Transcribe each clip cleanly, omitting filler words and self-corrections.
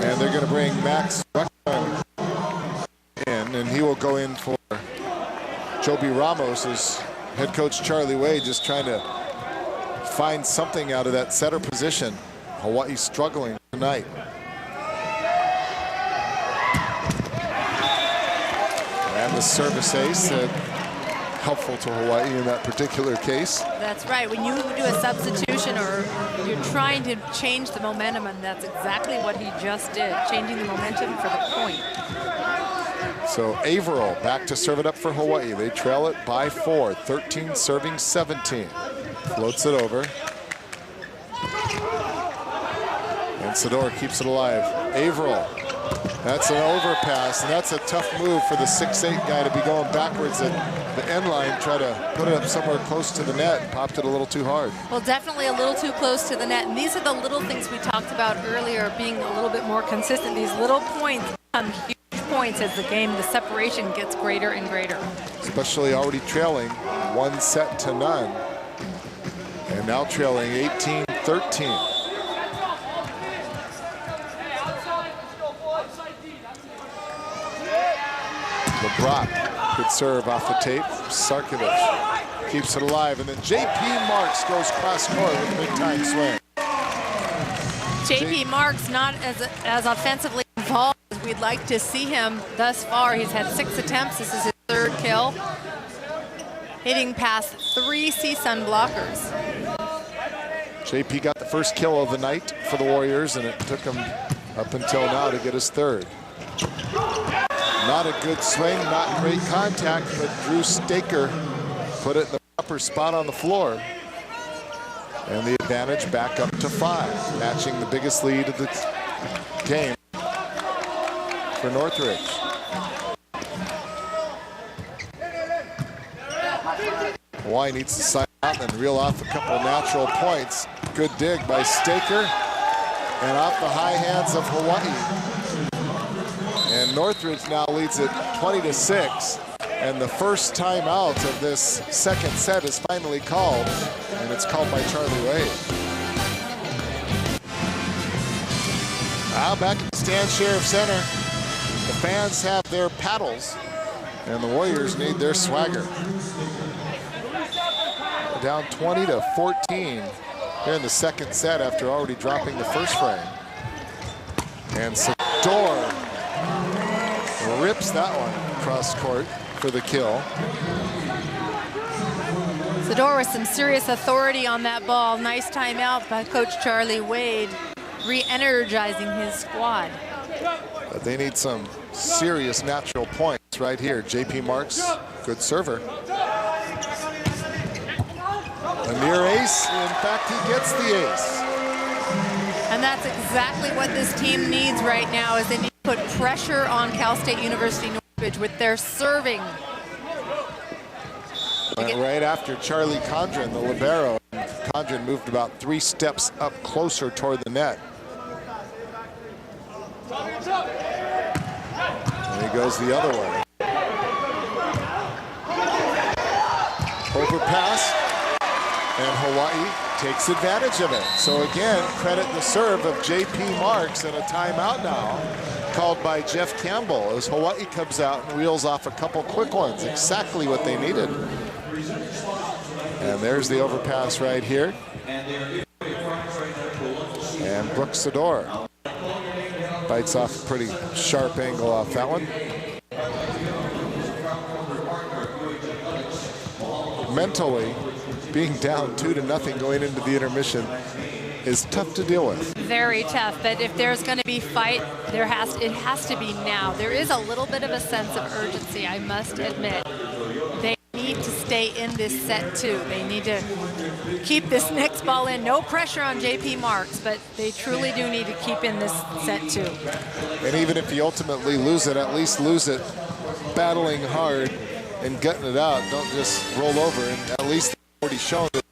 And they're going to bring Max Ruckman in, and he will go in for Joby Ramos as head coach Charlie Wade just trying to find something out of that setter position. Hawaii struggling tonight. And the service ace helpful to Hawaii in that particular case. That's right. When you do a substitution or you're trying to change the momentum, and that's exactly what he just did, changing the momentum for the point. So Averill back to serve it up for Hawaii. They trail it by 4, 13 serving 17. Floats it over. And Sador keeps it alive. Averill. That's an overpass, and that's a tough move for the 6'8" guy to be going backwards at the end line, try to put it up somewhere close to the net, and popped it a little too hard. Well, definitely a little too close to the net, and these are the little things we talked about earlier, being a little bit more consistent. These little points become huge points as the game, the separation gets greater and greater. Especially already trailing 1-0, and now trailing 18-13. LeBrock, good serve off the tape. Sarkovic keeps it alive, and then J.P. Marks goes cross court with a big-time swing. J.P. Marks not as offensively involved as we'd like to see him thus far. He's had 6 attempts. This is his 3rd kill. Hitting past 3 CSUN blockers. J.P. got the first kill of the night for the Warriors, and it took him up until now to get his 3rd. Not a good swing, not great contact, but Drew Staker put it in the proper spot on the floor. And the advantage back up to 5, matching the biggest lead of the game for Northridge. Hawaii needs to sign out and reel off a couple natural points. Good dig by Staker, and off the high hands of Hawaii. And Northridge now leads it 20-6, and the first timeout of this 2nd set is finally called, and it's called by Charlie Wade. Now back at the stand, Sheriff Center. The fans have their paddles, and the Warriors need their swagger. Down 20-14 here in the 2nd set after already dropping the first frame. And Sador rips that one cross court for the kill. Sador with some serious authority on that ball. Nice timeout by Coach Charlie Wade, re-energizing his squad. But they need some serious natural points right here. J.P. Marks, good server. A near ace, in fact, he gets the ace. And that's exactly what this team needs right now, is they need to put pressure on Cal State University Northridge with their serving. Right after Charlie Condren, the libero. Condren moved about 3 steps up closer toward the net. And he goes the other way. Overpass, and Hawaii takes advantage of it. So again, credit the serve of J.P. Marks, and a timeout now called by Jeff Campbell as Hawaii comes out and reels off a couple quick ones. Exactly what they needed. And there's the overpass right here. And Brooks Sador bites off a pretty sharp angle off that one. Mentally, being down 2-0 going into the intermission is tough to deal with. Very tough, but if there's going to be fight, it has to be now. There is a little bit of a sense of urgency, I must admit. They need to stay in this set too. They need to keep this next ball in. No pressure on J.P. Marks, but they truly do need to keep in this set too. And even if you ultimately lose it, at least lose it battling hard and gutting it out. Don't just roll over, and at least they've already shown that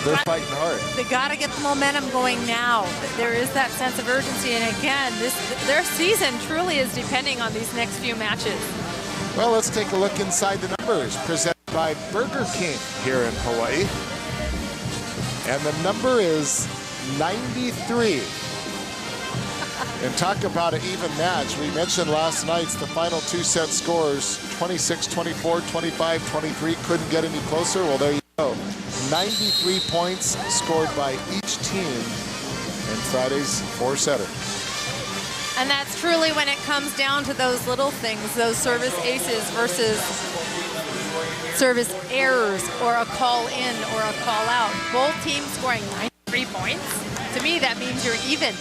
they're fighting hard. They got to get the momentum going now. There is that sense of urgency, and again, their season truly is depending on these next few matches. Well, let's take a look inside the numbers presented by Burger King here in Hawaii. And the number is 93. And talk about an even match. We mentioned last night's the final two set scores, 26-24, 25-23. Couldn't get any closer. Well, there you go. 93 points scored by each team in Friday's four-setter. And that's truly when it comes down to those little things, those service aces versus service errors, or a call in or a call out. Both teams scoring 93 points. To me, that means you're even.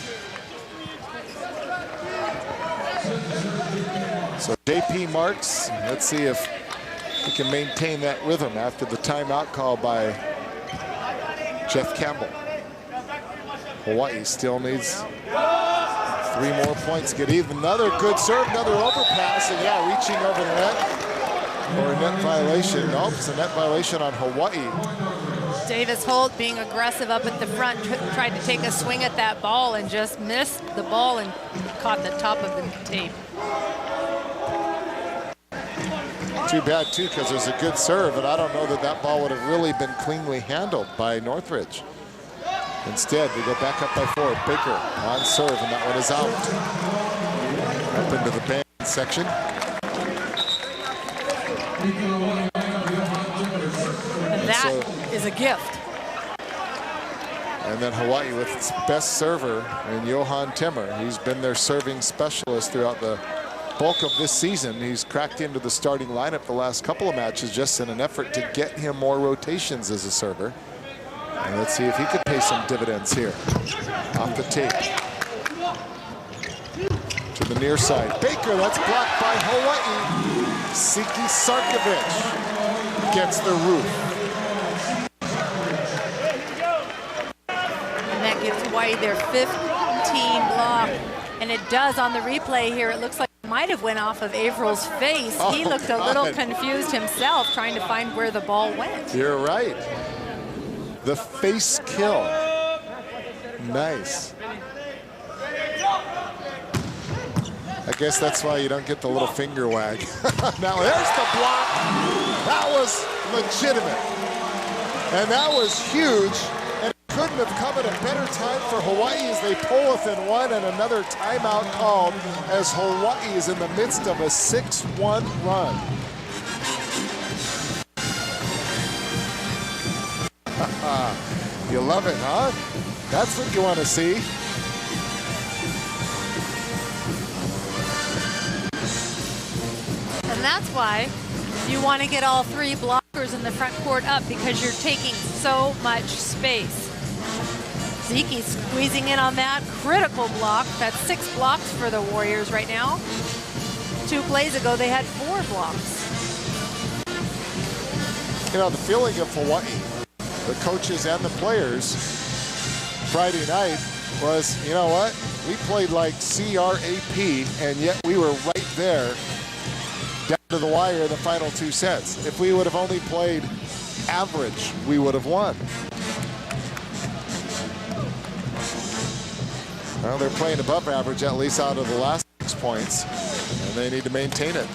So JP Marks, let's see if he can maintain that rhythm after the timeout call by Jeff Campbell. Hawaii still needs 3 more points to get even. Another good serve, another overpass, and yeah, reaching over the net. Or a net violation. Nope, it's a net violation on Hawaii. Davis Holt being aggressive up at the front, tried to take a swing at that ball and just missed the ball and caught the top of the tape. Too bad, too, because there's a good serve, and I don't know that that ball would have really been cleanly handled by Northridge. Instead, we go back up by 4. Baker on serve, and that one is out. Up into the band section. And that is a gift. And then Hawaii with its best server in Johan Timmer. He's been their serving specialist throughout the bulk of this season. He's cracked into the starting lineup the last couple of matches just in an effort to get him more rotations as a server. And let's see if he could pay some dividends here. Off the tape. To the near side. Baker, that's blocked by Hawaii. Siki Sarkovic gets the roof. And that gives Hawaii their 15 block. And it does on the replay here. It looks like it might have went off of Averill's face. He looked a little confused himself, trying to find where the ball went. You're right. The face kill. Nice. I guess that's why you don't get the little finger wag. Now there's the block. That was legitimate. And that was huge. And it couldn't have come at a better time for Hawaii as they pull within 1, and another timeout called as Hawaii is in the midst of a 6-1 run. You love it, huh? That's what you want to see. And that's why you want to get all 3 blockers in the front court up, because you're taking so much space. Ziki squeezing in on that critical block. That's 6 blocks for the Warriors right now. 2 plays ago, they had 4 blocks. You know, the feeling of Hawaii, the coaches and the players Friday night was, you know what? We played like CRAP, and yet we were right there down to the wire in the final 2 sets. If we would have only played average, we would have won. Well, they're playing above average, at least out of the last 6 points, and they need to maintain it.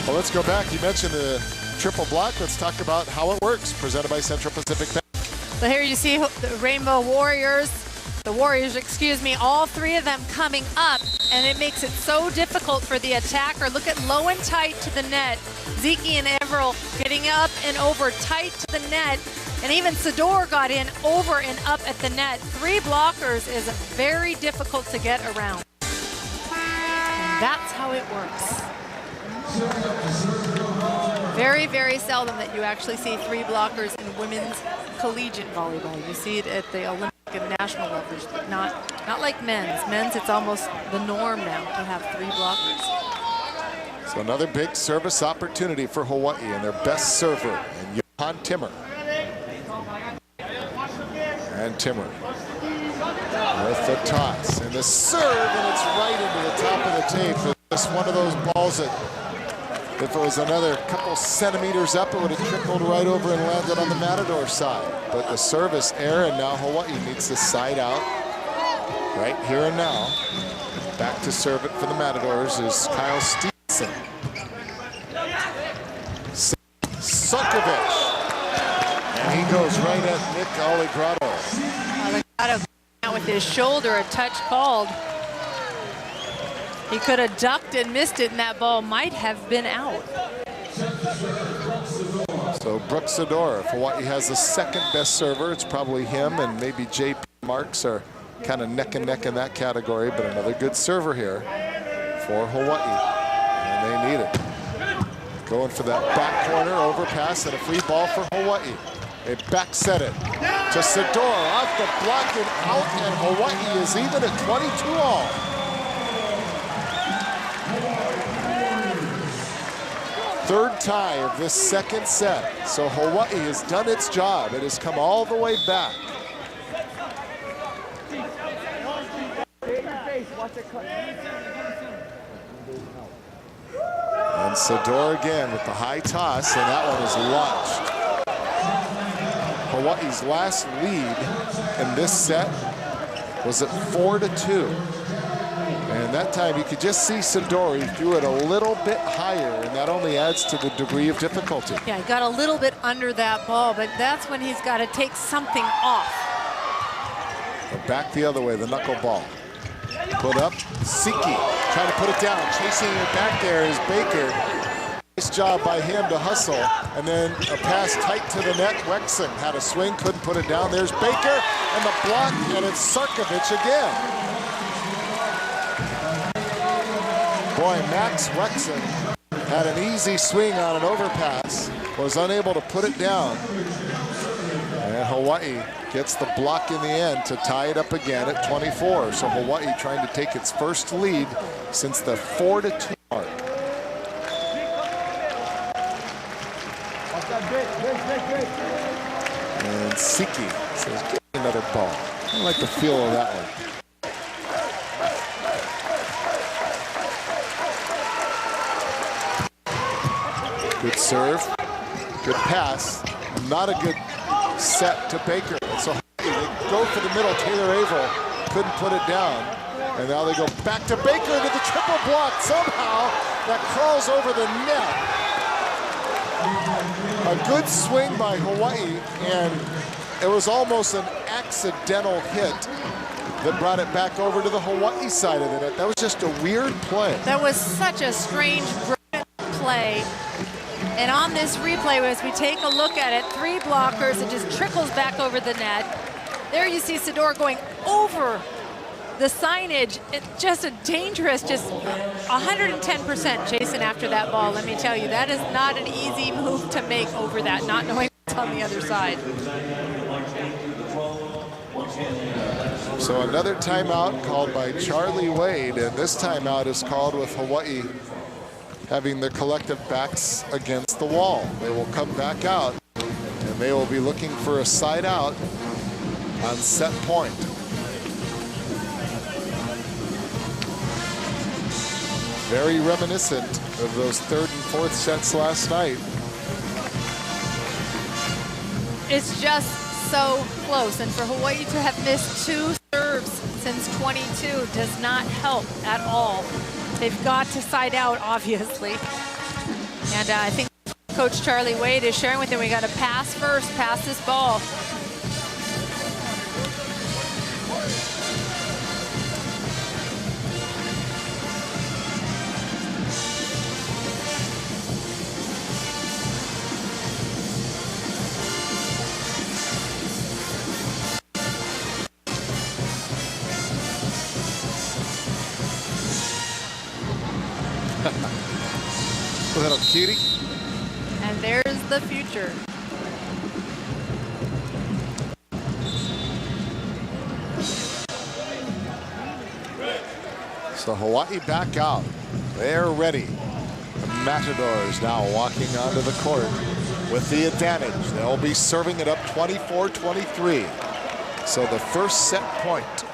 Well, let's go back. You mentioned the triple block. Let's talk about how it works. Presented by Central Pacific Bank. So here you see the Rainbow Warriors, excuse me, all 3 of them coming up, and it makes it so difficult for the attacker. Look at low and tight to the net. Ziki and Averill getting up and over tight to the net, and even Sador got in over and up at the net. 3 blockers is very difficult to get around. And that's how it works. Very, very seldom that you actually see 3 blockers in women's collegiate volleyball. You see it at the Olympic and national levels, but not like men's. Men's, it's almost the norm now to have 3 blockers. So another big service opportunity for Hawaii and their best server, in Johan Timmer. And Timmer with the toss and the serve, and it's right into the top of the tape. It's one of those balls that, if it was another couple centimeters up, it would have trickled right over and landed on the Matador side. But the service error, and now Hawaii needs to side out right here and now. Back to serve it for the Matadors is Kyle Stevenson. Sarkovic. goes right at Nick Allegrado. Allegrado out with his shoulder, a touch called. He could have ducked and missed it, and that ball might have been out. So Brooks Sador, if Hawaii has the second best server, it's probably him and maybe J.P. Marks are kind of neck and neck in that category, but another good server here for Hawaii, and they need it. Going for that back corner overpass and a free ball for Hawaii. They back set it to Sador, off the block and out, and Hawaii is even at 22-all. Third tie of this second set. So Hawaii has done its job. It has come all the way back. And Sador again with the high toss, and that one is launched. Hawaii's last lead in this set was at 4-2. And that time you could just see Sadori threw it a little bit higher, and that only adds to the degree of difficulty. Yeah, he got a little bit under that ball, but that's when he's got to take something off. But back the other way, the knuckleball. Put up, Siki trying to put it down. Chasing it back there is Baker. Nice job by him to hustle. And then a pass tight to the net. Wexing had a swing, couldn't put it down. There's Baker and the block, and it's Sarkovic again. Boy, Max Wexing had an easy swing on an overpass, was unable to put it down. And Hawaii gets the block in the end to tie it up again at 24. So Hawaii trying to take its first lead since the 4-2 mark. And Siki says, "Give me another ball." I like the feel of that one. Good serve, good pass, not a good set to Baker. So they go for the middle. Taylor Averill couldn't put it down. And now they go back to Baker to the triple block. Somehow that crawls over the net. A good swing by Hawaii, and it was almost an accidental hit that brought it back over to the Hawaii side of the net. That was just a weird play. That was such a strange play. And on this replay, as we take a look at it, 3 blockers, it just trickles back over the net. There you see Sador going over the signage. It's just a dangerous, just 110% chasing after that ball. Let me tell you, that is not an easy move to make over that, not knowing what's on the other side. So another timeout called by Charlie Wade, and this timeout is called with Hawaii having their collective backs against the wall. They will come back out, and they will be looking for a side out on set point. Very reminiscent of those 3rd and 4th sets last night. It's just so close, and for Hawaii to have missed 2 serves since 22 does not help at all. They've got to side out, obviously. And I think Coach Charlie Wade is sharing with them, we got to pass first, pass this ball. Little cutie. And there's the future. So Hawaii back out. They're ready. The Matadors now walking onto the court with the advantage. They'll be serving it up 24-23. So the first set point